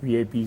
VIP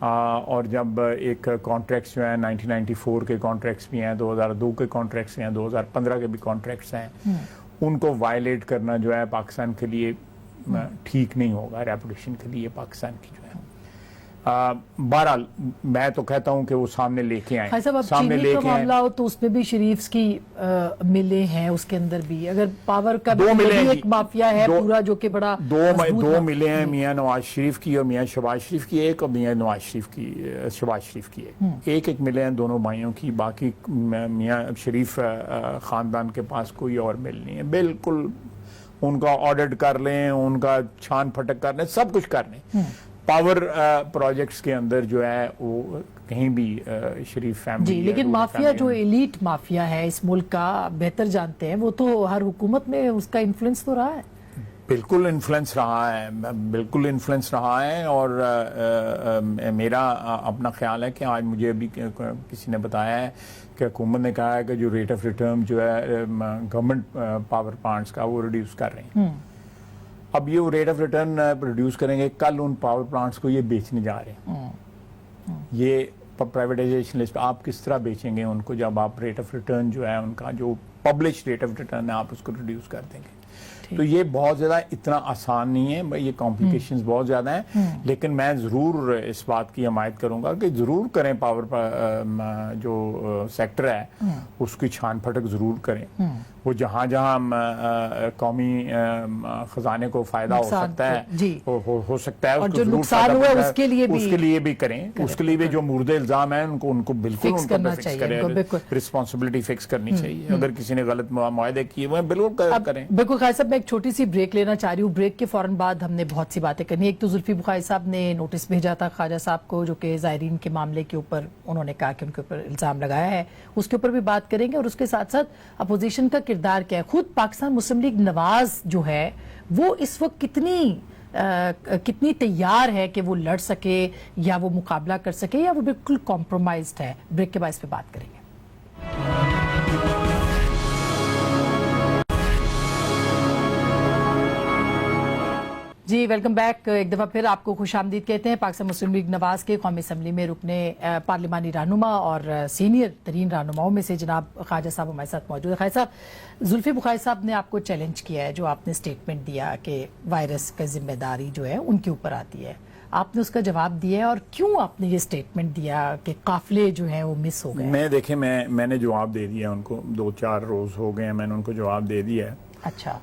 اور جب ایک کانٹریکٹس جو ہیں 1994 کے کانٹریکٹس بھی ہیں, 2002 کے کانٹریکٹس ہیں, 2015 کے بھی کانٹریکٹس ہیں, ان کو وائلیٹ کرنا جو ہے پاکستان کے لیے ٹھیک نہیں ہوگا, ریپوٹیشن کے لیے پاکستان کی جو ہے. بہرحال میں تو کہتا ہوں کہ وہ سامنے لے کے آئیں. صاحب اب چینی کا معاملہ ہو تو اس میں بھی شریف کی ملیں ہیں, اس کے اندر بھی اگر پاور کا بھی ایک مافیا ہے پورا جو کہ بڑا دو ملیں ہیں, میاں نواز شریف کی اور میاں شہباز شریف کی ایک, اور میاں نواز شریف کی شہباز شریف کی ایک ملیں ہیں دونوں بھائیوں کی. باقی میاں شریف خاندان کے پاس کوئی اور مل نہیں ہے. بالکل ان کا آڈٹ کر لیں, ان کا چھان پھٹک کر لیں, سب کچھ کر لیں. پاور پروجیکٹس کے اندر جو ہے وہ کہیں بھی شریف فیملی جی, لیکن مافیا جو ایلیٹ مافیا ہے اس ملک کا بہتر جانتے ہیں, وہ تو ہر حکومت میں اس کا انفلوئنس تو رہا ہے. بالکل انفلوئنس رہا ہے, بالکل انفلوئنس رہا ہے. اور میرا اپنا خیال ہے کہ آج مجھے ابھی کسی نے بتایا ہے کہ حکومت نے کہا ہے کہ جو ریٹ آف ریٹرن جو ہے گورنمنٹ پاور پلانٹس کا وہ ریڈیوس کر رہے ہیں. اب یہ ریٹ آف ریٹرن پروڈیوس کریں گے, کل ان پاور پلانٹس کو یہ بیچنے جا رہے ہیں. یہ پرائیویٹائزیشن لسٹ آپ کس طرح بیچیں گے ان کو جب آپ ریٹ آف ریٹرن جو ہے ان کا جو پبلش ریٹ آف ریٹرن ہے آپ اس کو ریڈیوس کر دیں گے. تو یہ بہت زیادہ اتنا آسان نہیں ہے, یہ کمپلیکیشنز بہت زیادہ ہیں. لیکن میں ضرور اس بات کی حمایت کروں گا کہ ضرور کریں, پاور جو سیکٹر ہے اس کی چھان پھٹک ضرور کریں. وہ جہاں جہاں قومی خزانے کو فائدہ ہو سکتا ہے ہو سکتا ہے, اور جو نقصان ہوا اس کے لیے بھی کریں. اس کے لیے بھی جو مورد الزام ہیں ان کو بالکل ان کو فکس کریں, رسپانسبلٹی فکس کرنی چاہیے. اگر کسی نے غلط معاہدے کیے وہ بالکل کریں. بالکل خیر صاحب, میں ایک چھوٹی سی بریک لینا چاہ رہی ہوں. بریک کے فوراً بعد ہم نے بہت سی باتیں کرنی. ایک تو زلفی بخاری صاحب نے نوٹس بھیجا تھا خواجہ صاحب کو جو کہ زائرین کے معاملے کے اوپر انہوں نے کہا کہ ان کے اوپر الزام لگایا ہے, اس کے اوپر بھی بات کریں گے. اور اس کے ساتھ ساتھ اپوزیشن کا کردار کیا ہے. خود پاکستان مسلم لیگ نواز جو ہے وہ اس وقت کتنی تیار ہے کہ وہ لڑ سکے یا وہ مقابلہ کر سکے, یا وہ بالکل کمپرومائزڈ ہے. بریک کے بعد اس پہ بات کریں گے. جی ویلکم بیک. ایک دفعہ پھر آپ کو خوش آمدید کہتے ہیں. پاکستان مسلم لیگ نواز کے قومی اسمبلی میں رکنے پارلیمانی رہنما اور سینئر ترین رہنماؤں میں سے جناب خواجہ صاحب ہمارے ساتھ موجود ہیں. خواجہ صاحب, زلفی بخاری صاحب نے آپ کو چیلنج کیا ہے, جو آپ نے سٹیٹمنٹ دیا کہ وائرس کا ذمہ داری جو ہے ان کے اوپر آتی ہے. آپ نے اس کا جواب دیا ہے, اور کیوں آپ نے یہ سٹیٹمنٹ دیا کہ قافلے جو ہیں وہ مس ہو گئے؟ دیکھیں میں نے جواب دے دیا ان کو, 2-4 روز ہو گئے ہیں میں نے ان کو جواب دے دیا ہے. اچھا.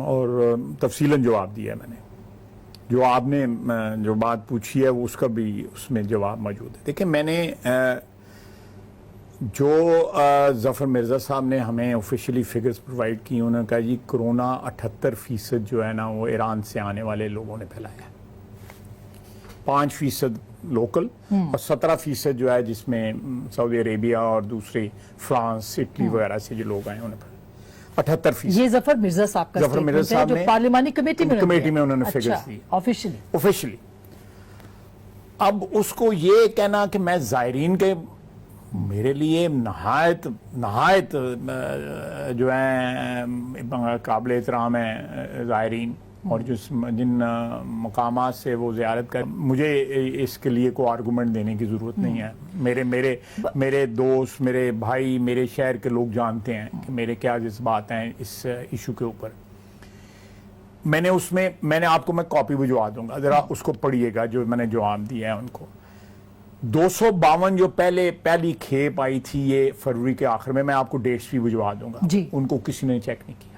اور تفصیلاً جواب دیا ہے میں نے. جو آپ نے جو بات پوچھی ہے وہ اس کا بھی اس میں جواب موجود ہے. دیکھیں میں نے جو ظفر مرزا صاحب نے ہمیں آفیشیلی فگرز پرووائڈ کی, انہوں نے کہا جی کرونا 78% جو ہے نا وہ ایران سے آنے والے لوگوں نے پھیلایا ہے, 5% لوکل اور 17% جو ہے جس میں سعودی عربیہ اور دوسرے فرانس, اٹلی وغیرہ سے جو لوگ آئے انہوں نے 78%. یہ ظفر مرزا صاحب کا سٹیٹمنٹ ہے جو پارلیمانی کمیٹی میں انہوں نے فگرز دی آفیشلی. اب اس کو یہ کہنا کہ میں زائرین کے, میرے لیے نہایت جو ہیں قابل احترام ہیں زائرین, اور جن مقامات سے وہ زیارت کر, مجھے اس کے لیے کوئی آرگومنٹ دینے کی ضرورت نہیں ہے. میرے دوست, میرے بھائی, میرے شہر کے لوگ جانتے ہیں کہ میرے کیا جذبات ہیں اس ایشو کے اوپر. میں نے آپ کو میں کاپی بھجوا دوں گا, ذرا اس کو پڑھیے گا جو میں نے جواب دیا ہے ان کو. 252 جو پہلی کھیپ آئی تھی یہ فروری کے آخر میں آپ کو ڈیٹس بھی بھجوا دوں گا. ان کو کسی نے چیک نہیں کیا.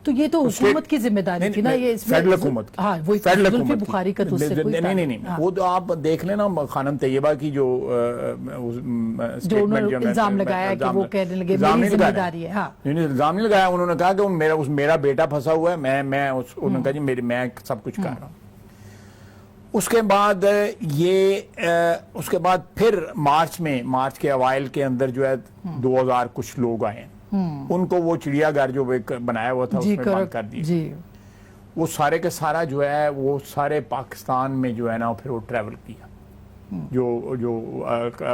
تو یہ تو حکومت کی ذمہ داری تھی نا, یہ فیڈرل حکومت کی. ہاں وہی زلفی بخاری کا تو اس سے کوئی نہیں, وہ تو آپ دیکھ لینا خانم طیبہ کی جو انہوں نے الزام لگایا کہ وہ کہنے لگے میری ذمہ داری ہے. ہاں الزام نہیں لگایا, انہوں نے کہا کہ میرا بیٹا پھنسا ہوا ہے, انہوں نے کہا جی میں سب کچھ کر رہا ہوں. اس کے بعد پھر مارچ کے اوائل کے اندر جو ہے 2000 کچھ لوگ آئے ہیں, ان کو وہ چڑیا گھر جو بنایا ہوا تھا اس میں بند کر دیا. وہ سارے کے سارا جو ہے وہ سارے پاکستان میں جو ہے نا پھر وہ ٹریول کیا. جو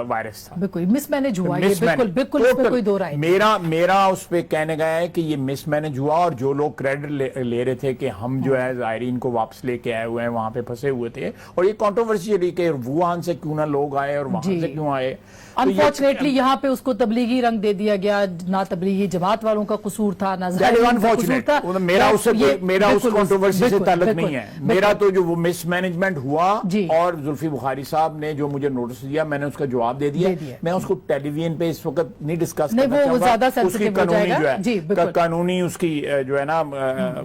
وائرس تھا. بالکل مس مینج ہوا یہ, بالکل بالکل اس میں کوئی دو رائے نہیں. میرا اس پہ کہنے گیا ہے کہ یہ مس مینج ہوا, اور جو لوگ کریڈٹ لے رہے تھے کہ ہم جو ہے زائرین کو واپس لے کے آئے ہوئے ہیں, وہاں پہ پھنسے ہوئے تھے, اور یہ کنٹروورسی چلی کہ ووہان سے کیوں نہ لوگ آئے اور وہاں سے کیوں آئے. انفارچونیٹلی یہاں پہ اس کو تبلیغی رنگ دے دیا گیا, نہ تبلیغی جماعت والوں کا قصور تھا نہ زائرین کا قصور تھا. میرا اس کنٹروورسی سے تعلق نہیں ہے. میرا تو جو وہ مس مینجمنٹ ہوا, اور زلفی بخاری صاحب نے جو مجھے نوٹس دیا میں نے اس کا جواب دے دیا. میں اس کو ٹیلی ویژن پہ اس وقت نہیں ڈسکس کرنا چاہوں گا, اس کی قانونی جو ہے قانونی اس کی جو ہے نا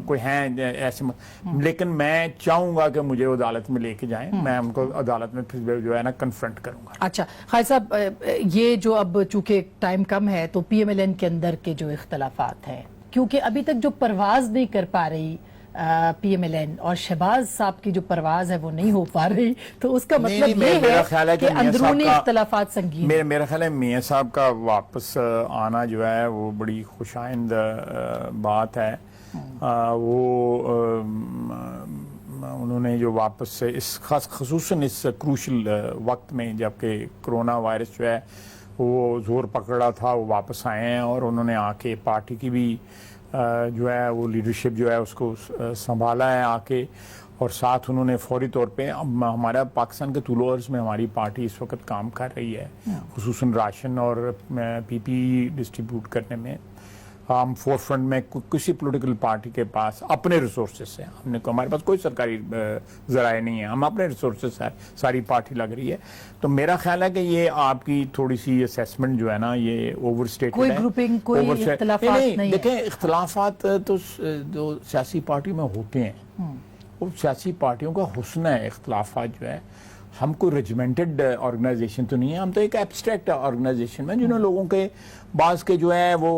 کوئی ہیں ایسے, لیکن میں چاہوں گا کہ مجھے عدالت میں لے کے جائیں, میں ان کو عدالت میں پھر جو ہے نا کنفرنٹ کروں گا. اچھا خالد صاحب, یہ جو اب چونکہ ٹائم کم ہے تو پی ایم ایل این کے اندر کے جو اختلافات ہیں, کیونکہ ابھی تک جو پرواز نہیں کر پا رہی پی ایم ایل این, اور شہباز صاحب کی جو پرواز ہے وہ نہیں ہو پا رہی, تو اس کا مطلب یہ ہے کہ اندرونی اختلافات سنگین. میرا خیال ہے میاں صاحب کا واپس آنا جو ہے وہ بڑی خوشائند بات ہے. وہ انہوں نے جو واپس سے اس خصوصاً اس کروشل وقت میں جبکہ کرونا وائرس جو ہے وہ زور پکڑا تھا, وہ واپس آئے ہیں, اور انہوں نے آ کے پارٹی کی بھی جو ہے وہ لیڈرشپ جو ہے اس کو سنبھالا ہے آ کے, اور ساتھ انہوں نے فوری طور پہ ہمارا پاکستان کے طول و عرض میں ہماری پارٹی اس وقت کام کر رہی ہے, خصوصاً راشن اور پی پی ڈسٹریبیوٹ کرنے میں. ہم فور فرنٹ میں کسی پولیٹیکل پارٹی کے پاس اپنے ریسورسز سے, ہمارے پاس کوئی سرکاری ذرائع نہیں ہے, ہم اپنے ریسورسز سے ساری پارٹی لگ رہی ہے. تو میرا خیال ہے کہ یہ آپ کی تھوڑی سی اسیسمنٹ جو ہے نا یہ اوور اسٹیٹڈ ہے. کوئی گروپنگ, کوئی اختلافات نہیں. دیکھیں اختلافات تو جو سیاسی پارٹی میں ہوتے ہیں وہ سیاسی پارٹیوں کا حسن ہے. اختلافات جو ہے, ہم کوئی ریجیمنٹڈ آرگنائزیشن تو نہیں ہے, ہم تو ایک ایبسٹریکٹ آرگنائزیشن میں جنہوں لوگوں کے بعض کے جو ہے وہ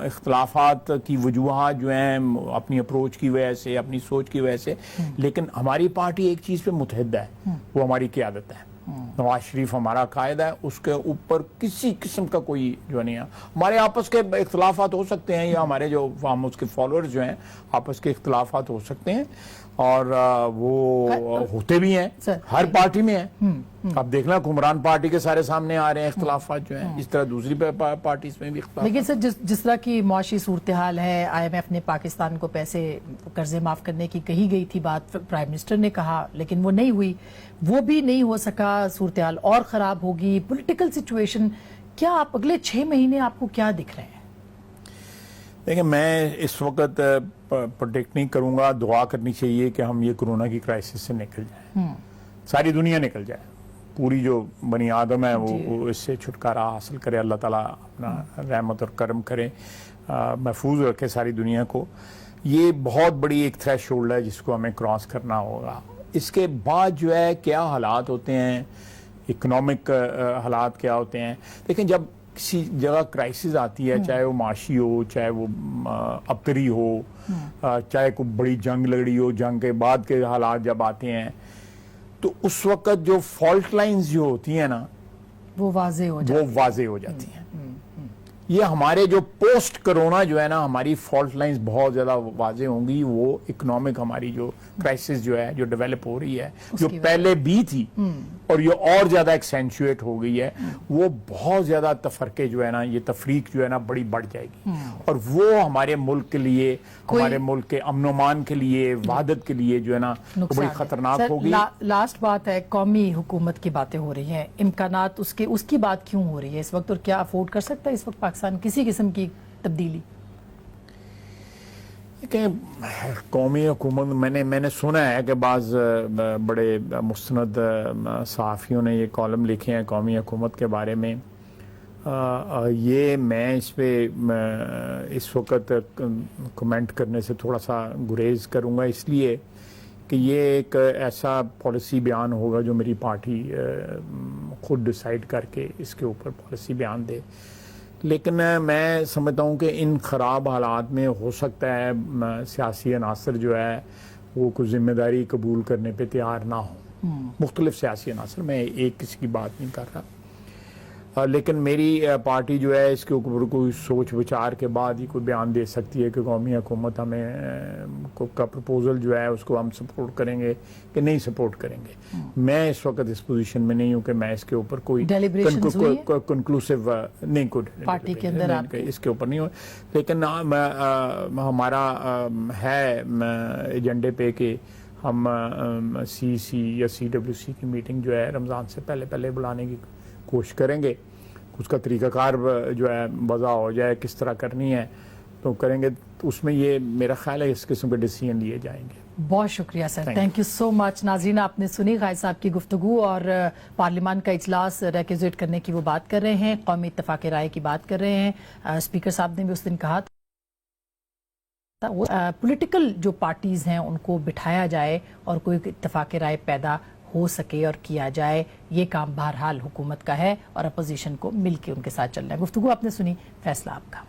اختلافات کی وجوہات جو ہیں اپنی اپروچ کی وجہ سے, اپنی سوچ کی وجہ سے, لیکن ہماری پارٹی ایک چیز پہ متحد ہے, وہ ہماری قیادت ہے. نواز شریف ہمارا قائد ہے, اس کے اوپر کسی قسم کا کوئی جو نہیں ہے. ہمارے آپس کے اختلافات ہو سکتے ہیں, یا ہمارے جو ہم اس کے فالوورز جو ہیں آپس کے اختلافات ہو سکتے ہیں, اور وہ ہوتے بھی ہیں, ہر پارٹی میں ہیں. اب دیکھنا حکمران پارٹی کے سارے سامنے آ رہے ہیں اختلافات جو ہیں, اس طرح دوسری پارٹیز میں بھی اختلافات. لیکن سر جس طرح کی معاشی صورتحال ہے, آئی ایم ایف نے پاکستان کو پیسے قرضے معاف کرنے کی کہی گئی تھی بات, پرائم منسٹر نے کہا, لیکن وہ نہیں ہوئی, وہ بھی نہیں ہو سکا, صورتحال اور خراب ہوگی. پولیٹیکل سچویشن کیا آپ اگلے 6 مہینے آپ کو کیا دکھ رہے ہیں؟ دیکھیں میں اس وقت پروڈکٹ نہیں کروں گا, دعا کرنی چاہیے کہ ہم یہ کرونا کی کرائسس سے نکل جائیں, ساری دنیا نکل جائے, پوری جو بنی آدم ہے وہ اس سے چھٹکارا حاصل کرے, اللہ تعالیٰ اپنا رحمت اور کرم کرے, محفوظ رکھے ساری دنیا کو. یہ بہت بڑی ایک تھریش ہولڈ ہے جس کو ہمیں کراس کرنا ہوگا. اس کے بعد جو ہے کیا حالات ہوتے ہیں, اکنامک حالات کیا ہوتے ہیں. دیکھیں جب کسی جگہ کرائسس آتی ہے, چاہے وہ معاشی ہو, چاہے وہ ابتری ہو, چاہے کوئی بڑی جنگ لگ رہی ہو, جنگ کے بعد کے حالات جب آتے ہیں, تو اس وقت جو فالٹ لائنز جو ہوتی ہیں نا وہ واضح ہو جاتی ہیں. یہ ہمارے جو پوسٹ کرونا جو ہے نا ہماری فالٹ لائنز بہت زیادہ واضح ہوں گی. وہ اکنامک ہماری جو کرائسس جو ہے جو ڈیولپ ہو رہی ہے, جو پہلے بھی تھی اور یہ اور زیادہ ایکسینچویٹ ہو گئی ہے, وہ بہت زیادہ تفرقے جو ہے نا, یہ تفریق جو ہے نا بڑی بڑھ جائے گی, اور وہ ہمارے ملک کے لیے, ہمارے ملک کے امن و امان کے لیے, وحدت کے لیے جو ہے نا بڑی خطرناک ہوگی. لاسٹ بات ہے, قومی حکومت کی باتیں ہو رہی ہیں, امکانات اس کی بات کیوں ہو رہی ہے اس وقت, اور کیا افورڈ کر سکتا ہے اس وقت پاکستان کسی قسم کی تبدیلی؟ کہ قومی حکومت میں نے سنا ہے کہ بعض بڑے مستند صحافیوں نے یہ کالم لکھے ہیں قومی حکومت کے بارے میں. یہ میں اس پہ اس وقت کمنٹ کرنے سے تھوڑا سا گریز کروں گا, اس لیے کہ یہ ایک ایسا پالیسی بیان ہوگا جو میری پارٹی خود ڈیسائیڈ کر کے اس کے اوپر پالیسی بیان دے. لیکن میں سمجھتا ہوں کہ ان خراب حالات میں ہو سکتا ہے سیاسی عناصر جو ہے وہ کوئی ذمہ داری قبول کرنے پہ تیار نہ ہوں. مختلف سیاسی عناصر, میں ایک کسی کی بات نہیں کر رہا. لیکن میری پارٹی جو ہے اس کے اوپر کوئی سوچ وچار کے بعد ہی کوئی بیان دے سکتی ہے کہ قومی حکومت ہمیں کا پرپوزل جو ہے اس کو ہم سپورٹ کریں گے کہ نہیں سپورٹ کریں گے. میں اس وقت اس پوزیشن میں نہیں ہوں کہ میں اس کے اوپر کوئی Deliberations ہوئی ہیں؟ کنکلوسو نہیں پارٹی کے اندر آپ اس کے اوپر نہیں ہو. لیکن ہمارا ہے ایجنڈے پہ کہ ہم سی سی یا سی ڈبلیو سی کی میٹنگ جو ہے رمضان سے پہلے بلانے کی کوشش کریں گے. اس کا طریقہ کار جو ہے وضع ہو جائے کس طرح کرنی ہے تو کریں گے. تو اس میں یہ میرا خیال ہے اس قسم کے ڈیسیژن لیے جائیں گے. بہت شکریہ سر, تھینک یو سو مچ. ناظرین, آپ نے سنی قائد صاحب کی گفتگو اور پارلیمان کا اجلاس ریکوزیٹ کرنے کی وہ بات کر رہے ہیں, قومی اتفاق رائے کی بات کر رہے ہیں. اسپیکر صاحب نے بھی اس دن کہا تھا پولیٹیکل جو پارٹیز ہیں ان کو بٹھایا جائے اور کوئی اتفاق رائے پیدا ہو سکے اور کیا جائے. یہ کام بہرحال حکومت کا ہے اور اپوزیشن کو مل کے ان کے ساتھ چلنا ہے. گفتگو آپ نے سنی, فیصلہ آپ کا.